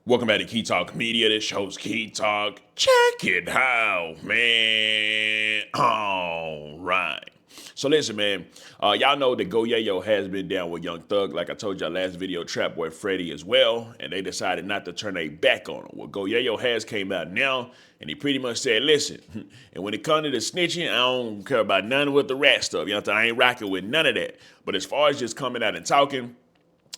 Welcome back to Key Talk Media. This show's Key Talk. Check it out, man. All right. So listen, man. Y'all know that Yayo has been down with Young Thug. Like I told y'all last video, Trap Boy Freddy as well. And they decided not to turn their back on him. Well, Yayo has came out now, and he pretty much said, listen, and when it comes to the snitching, I don't care about none with the rat stuff. You know what I'm saying? I ain't rocking with none of that. But as far as just coming out and talking,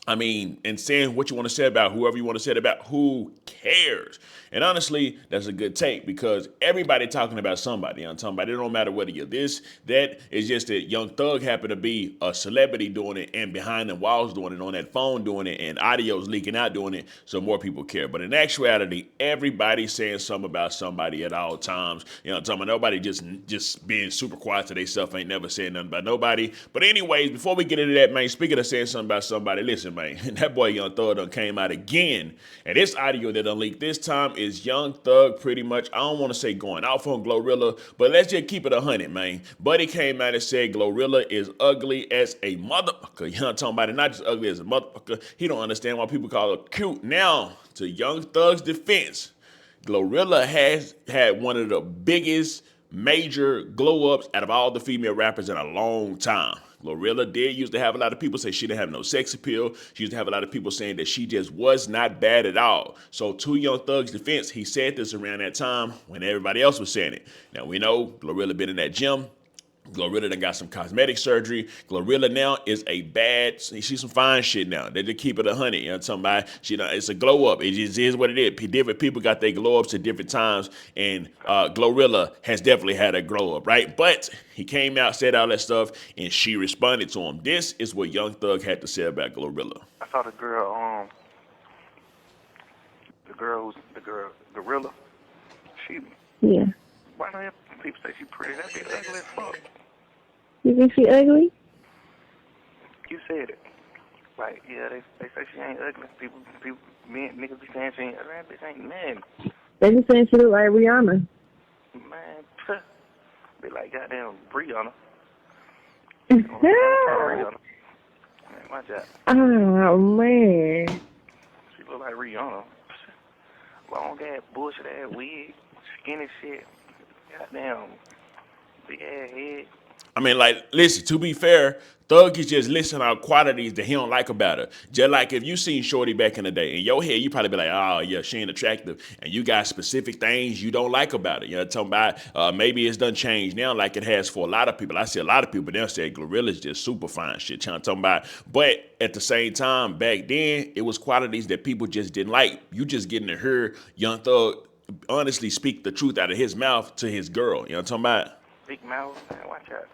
I mean, and saying what you want to say about whoever you want to say it about, who cares? And honestly, that's a good take because everybody talking about somebody. You know what I'm talking about? It don't matter whether you're this, that. It's just that Young Thug happened to be a celebrity doing it and behind the walls doing it, on that phone doing it, and audio's leaking out doing it, so more people care. But in actuality, everybody's saying something about somebody at all times. You know what I'm talking about? Nobody just being super quiet to themselves, ain't never saying nothing about nobody. But anyways, before we get into that, man, speaking of saying something about somebody, listen, man, that boy Young Thug done came out again. And this audio that done leaked this time is Young Thug pretty much, I don't want to say going off on Glorilla, but let's just keep it 100, man. Buddy came out and said Glorilla is ugly as a motherfucker. You know what I'm talking about? And not just ugly as a motherfucker. He don't understand why people call her cute. Now, to Young Thug's defense, Glorilla has had one of the biggest major glow ups out of all the female rappers in a long time. Glorilla did used to have a lot of people say she didn't have no sex appeal. She used to have a lot of people saying that she just was not bad at all. So to Young Thug's defense, he said this around that time when everybody else was saying it. Now we know Glorilla been in that gym. Glorilla done got some cosmetic surgery. Glorilla now is a bad, she's some fine shit now. They just keep it 100. You know what I'm talking about? It's a glow up. It just is what it is. Different people got their glow ups at different times, and Glorilla has definitely had a glow up, right? But he came out, said all that stuff, and she responded to him. This is what Young Thug had to say about Glorilla. I saw the girl, Gorilla. She, Yeah. why do people say she pretty? That bitch ugly as fuck. You think she ugly? You said it. Like, yeah, they say she ain't ugly. People, niggas be saying she ain't ugly. That bitch ain't nothing. They just saying she look like Rihanna. Man, be like goddamn Rihanna. Oh, Rihanna. Man, watch out. man. She look like Rihanna. Long ass, bullshit ass wig, skinny shit. Goddamn, big ass head. I mean, like, listen, to be fair, Thug is just listing out qualities that he don't like about her. Just like if you seen Shorty back in the day, in your head, you probably be like, oh, yeah, she ain't attractive. And you got specific things you don't like about her. You know what I'm talking about? Maybe it's done changed now like it has for a lot of people. I see a lot of people, they'll say Glorilla's just super fine shit. You know what I'm talking about? But at the same time, back then, it was qualities that people just didn't like. You just getting to hear Young Thug honestly speak the truth out of his mouth to his girl. You know what I'm talking about? Big mouth, man, watch out.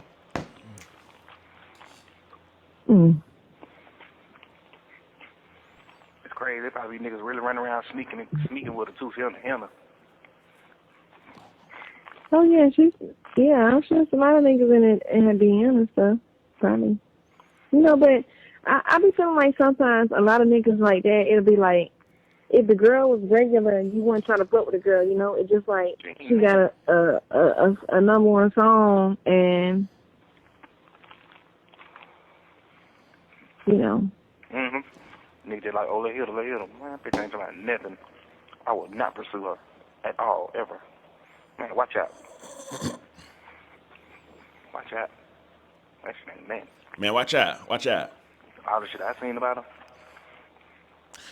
Mm. It's crazy. There probably niggas really running around sneaking with a tooth in the henna. Oh, yeah, I'm sure some other niggas in her DM and stuff. Probably. But I be feeling like sometimes a lot of niggas like that, it'll be like, if the girl was regular and you weren't trying to fuck with the girl, it's just like she got a number one song and, Niggas just like, oh, let hit her. Man, that bitch ain't talking about nothing. I would not pursue her at all, ever. Man, watch out. Watch out. That shit ain't nothing. Man, watch out. Watch out. All the shit I seen about her.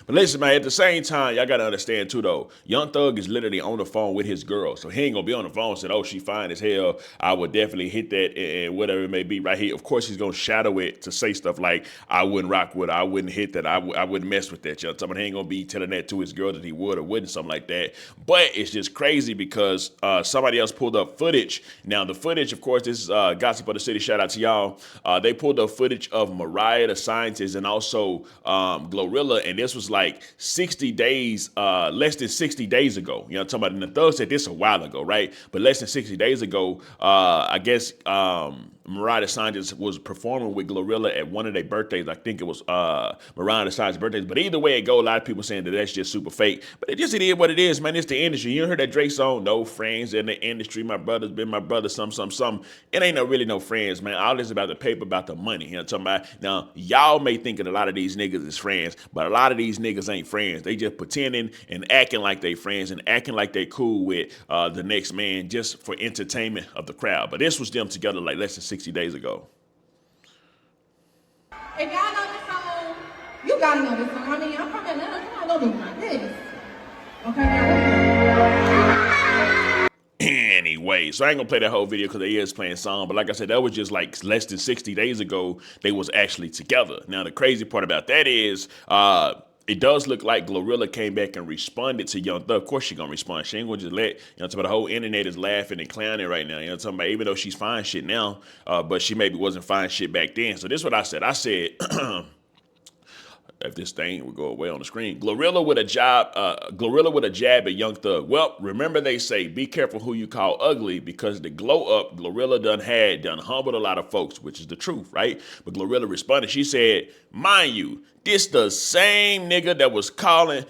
But listen, man, at the same time, y'all gotta understand too, though. Young Thug is literally on the phone with his girl. So he ain't gonna be on the phone saying, oh, she fine as hell. I would definitely hit that and whatever it may be right here. Of course, he's gonna shadow it to say stuff like, I wouldn't rock with her, I wouldn't hit that, I wouldn't mess with that. You know what I'm saying? He ain't gonna be telling that to his girl that he would or wouldn't, something like that. But it's just crazy because somebody else pulled up footage. Now, the footage, of course, this is Gossip of the City. Shout out to y'all. They pulled up footage of Mariah the Scientist and also Glorilla, and this was like 60 days, less than 60 days ago. You know what I'm talking about? And the Thug said this a while ago, right? But less than 60 days ago, I guess Mariah DeSantis was performing with Glorilla at one of their birthdays. I think it was Mariah DeSantis' birthdays. But either way it go, a lot of people saying that that's just super fake. But it is what it is, man. It's the industry. You heard that Drake song, no friends in the industry. My brother's been my brother, some. It ain't really no friends, man. All this about the paper, about the money. You know what I'm talking about? Now, y'all may think that a lot of these niggas is friends, but a lot of these niggas ain't friends. They just pretending and acting like they friends and acting like they cool with the next man just for entertainment of the crowd. But this was them together like less than 60 days ago. If y'all know this song, you gotta know this song. I mean, I'm from Atlanta, you all know this like this. Okay. Anyway, so I ain't gonna play that whole video because they is playing song, but like I said, that was just like less than 60 days ago they was actually together. Now the crazy part about that is it does look like Glorilla came back and responded to Young Thug. Of course she gonna respond. She ain't gonna just let, you know, the whole internet is laughing and clowning right now. You know what I'm talking about? Even though she's fine shit now, but she maybe wasn't fine shit back then. So this is what I said. I said, if this thing would go away on the screen, Glorilla with a jab at Young Thug. Well, remember they say, be careful who you call ugly, because the glow up Glorilla done humbled a lot of folks, which is the truth, right? But Glorilla responded. She said, mind you, this the same nigga that was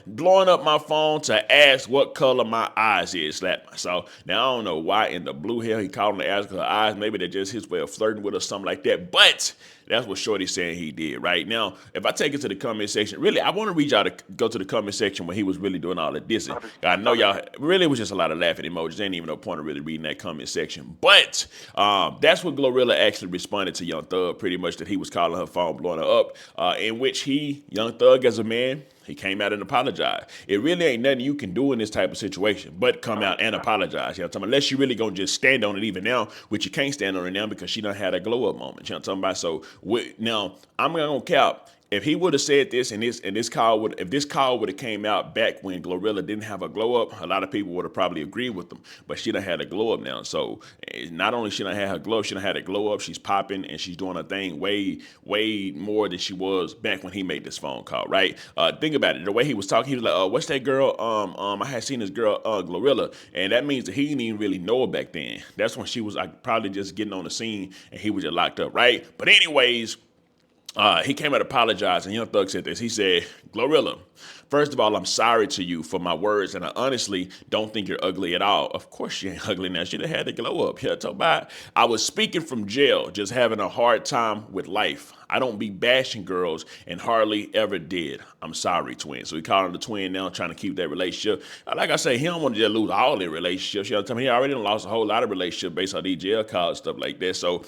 blowing up my phone to ask what color my eyes is. So now I don't know why in the blue hell he called him to ask her eyes. Maybe that's just his way of flirting with her, something like that. But that's what Shorty's saying he did, right? Now, if I take it to the comment section, really, I want to reach out to go to the comment section when he was really doing all of this. I know y'all, really it was just a lot of laughing emojis. There ain't even no point of really reading that comment section. But that's what Glorilla actually responded to Young Thug, pretty much, that he was calling her phone, blowing her up, in which Young Thug as a man, he came out and apologized. It really ain't nothing you can do in this type of situation but come out and apologize. You know what I'm talking about? Unless you really gonna just stand on it even now, which you can't stand on it now because she done had a glow up moment. You know what I'm talking about? So now I'm gonna cap. If he would have said this and this call would have came out back when Glorilla didn't have a glow up, a lot of people would have probably agreed with him. But she done had a glow up now. So not only she done had her glow, she done had a glow up. She's popping and she's doing her thing way more than she was back when he made this phone call, right? Think about it. The way he was talking, he was like, what's that girl? I had seen this girl, Glorilla, and that means that he didn't even really know her back then. That's when she was like probably just getting on the scene and he was just locked up, right? But anyways, he came out apologizing. Young Thug said this. He said, Glorilla, first of all, I'm sorry to you for my words, and I honestly don't think you're ugly at all. Of course she ain't ugly now. She done had to glow up. I was speaking from jail, just having a hard time with life. I don't be bashing girls and hardly ever did. I'm sorry, twin. So he called him the twin now, trying to keep that relationship. Like I say, he don't want to just lose all their relationships. You know what I'm saying? He already done lost a whole lot of relationships based on these jail calls, stuff like that. So,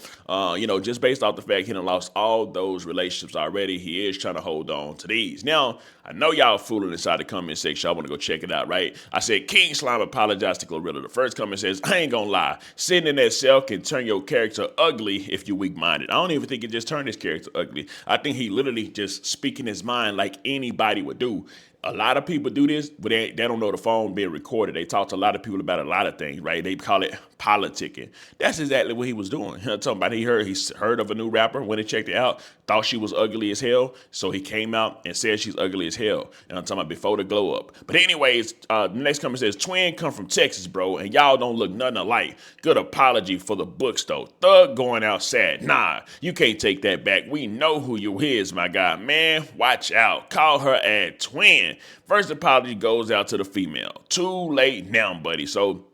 just based off the fact he done lost all those relationships already, he is trying to hold on to these. Now, I know y'all fooling inside the comment section. I want to go check it out, right? I said, King Slime apologized to Glorilla. The first comment says, I ain't gonna lie. Sitting in that cell can turn your character ugly if you weak-minded. I don't even think it just turned his character ugly. I think he literally just speaking his mind like anybody would do. A lot of people do this, but they don't know the phone being recorded. They talk to a lot of people about a lot of things, right? They call it politicking. That's exactly what he was doing. I'm talking about he heard of a new rapper, when he checked it out, thought she was ugly as hell, so he came out and said she's ugly as hell. And I'm talking about before the glow up. But anyways, the next comment says, twin come from Texas, bro, and y'all don't look nothing alike. Good apology for the books, though. Thug going out sad. Nah, you can't take that back. We know who you is, my guy. Man, watch out. Call her a twin. First apology goes out to the female. Too late now, buddy. So,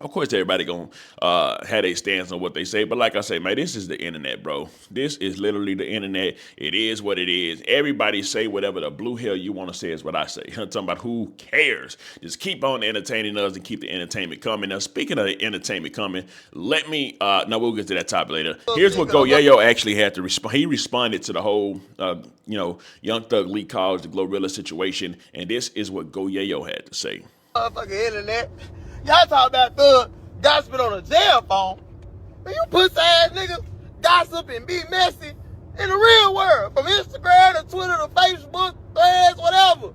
of course, everybody gonna have a stance on what they say. But like I say, man, this is the internet, bro. This is literally the internet. It is what it is. Everybody say whatever the blue hell you want to say is what I say. I'm talking about who cares. Just keep on entertaining us and keep the entertainment coming. Now, speaking of the entertainment coming, let me, no, we'll get to that topic later. Here's what Yayo actually had to respond. He responded to the whole, Young Thug leak calls, the Glorilla situation. And this is what Yayo had to say. Motherfucking internet. Y'all talk about Thug gossiping on a jail phone. Man, you pussy ass niggas gossip and be messy in the real world. From Instagram to Twitter to Facebook, Threads, whatever.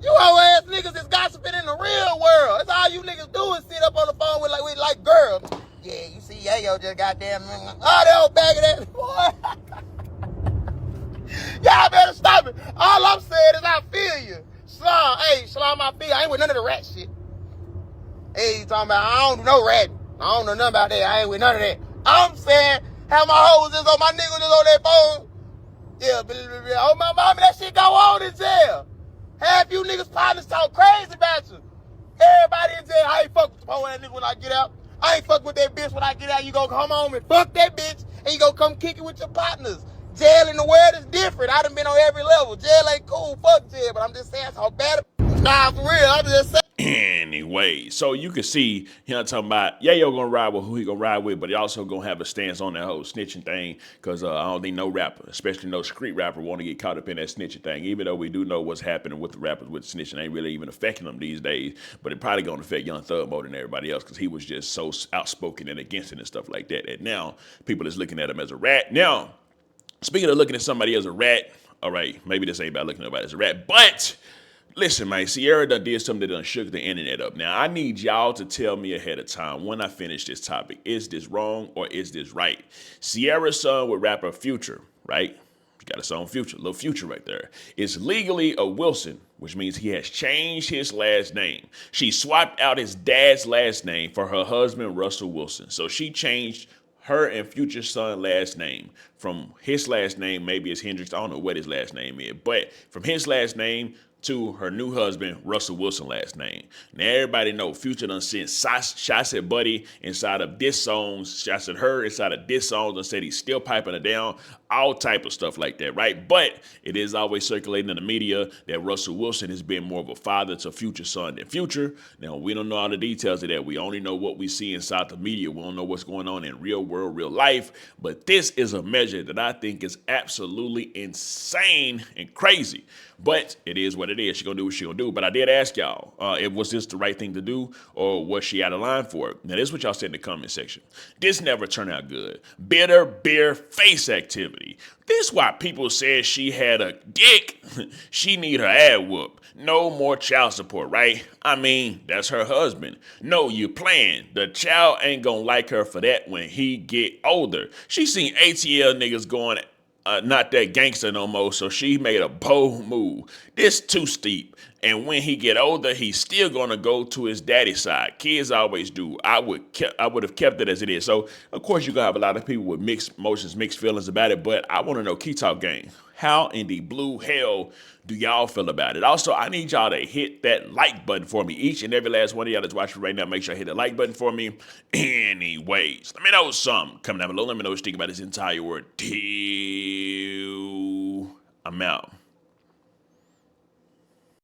You whole ass niggas is gossiping in the real world. That's all you niggas do is sit up on the phone with like girls. Yeah, you see Yayo just goddamn, that old bag of that, boy. Y'all better stop it. All I'm saying is I feel you. Shalom, I feel you. I ain't with none of the rat shit. Hey, you talking about, I don't do no ratting. I don't know nothing about that. I ain't with none of that. I'm saying, have my hoes just on my niggas just on their phone. Yeah, oh my mama, that shit go on in jail. Half you niggas partners talk crazy about you. Everybody in jail, I ain't fuck with the poor ass nigga when I get out. I ain't fuck with that bitch when I get out. You gonna come home and fuck that bitch, and you gonna come kick it with your partners. Jail in the world is different. I done been on every level. Jail ain't cool, fuck jail, but I'm just saying how bad it. Nah, for real, I'm just saying. Anyway, so you can see, I'm talking about Yayo gonna ride with who he gonna ride with, but he also gonna have a stance on that whole snitching thing, because I don't think no rapper, especially no street rapper, want to get caught up in that snitching thing, even though we do know what's happening with the rappers with snitching ain't really even affecting them these days, but it probably gonna affect Young Thug more than everybody else, because he was just so outspoken and against it and stuff like that, and now people is looking at him as a rat. Now, speaking of looking at somebody as a rat, all right, maybe this ain't about looking at nobody as a rat, but listen, man, Ciara done did something that done shook the internet up. Now, I need y'all to tell me ahead of time when I finish this topic. Is this wrong or is this right? Ciara's son with rapper Future, right? He got a song Future, little Future right there. Is legally a Wilson, which means he has changed his last name. She swapped out his dad's last name for her husband, Russell Wilson. So she changed her and Future's son last name from his last name, maybe it's Hendrix, I don't know what his last name is, but from his last name to her new husband, Russell Wilson last name. Now everybody know Future done sent shots at Buddy inside of diss songs, shots at her inside of diss songs, and said he's still piping her down, all type of stuff like that, right? But it is always circulating in the media that Russell Wilson has been more of a father to Future's son than Future. Now, we don't know all the details of that. We only know what we see inside the media. We don't know what's going on in real world, real life. But this is a measure that I think is absolutely insane and crazy. But it is what it is. She's going to do what she's going to do. But I did ask y'all, was this the right thing to do, or was she out of line for it? Now, this is what y'all said in the comment section. This never turned out good. Bitter, bare face activity. This why people said she had a dick. She need her ass whooped. No more child support, right? I mean, that's her husband. No, you playing. The child ain't gonna like her for that when he get older. She seen ATL niggas going not that gangster no more, so she made a bold move. This too steep. And when he get older, he's still gonna go to his daddy's side. Kids always do. I would have kept it as it is. So of course you're gonna have a lot of people with mixed emotions, mixed feelings about it. But I want to know, Key Talk Gang, how in the blue hell do y'all feel about it? Also, I need y'all to hit that like button for me. Each and every last one of y'all that's watching right now, make sure I hit the like button for me. Anyways, let me know something coming down below. Let me know what you think about this entire word. Till I'm out.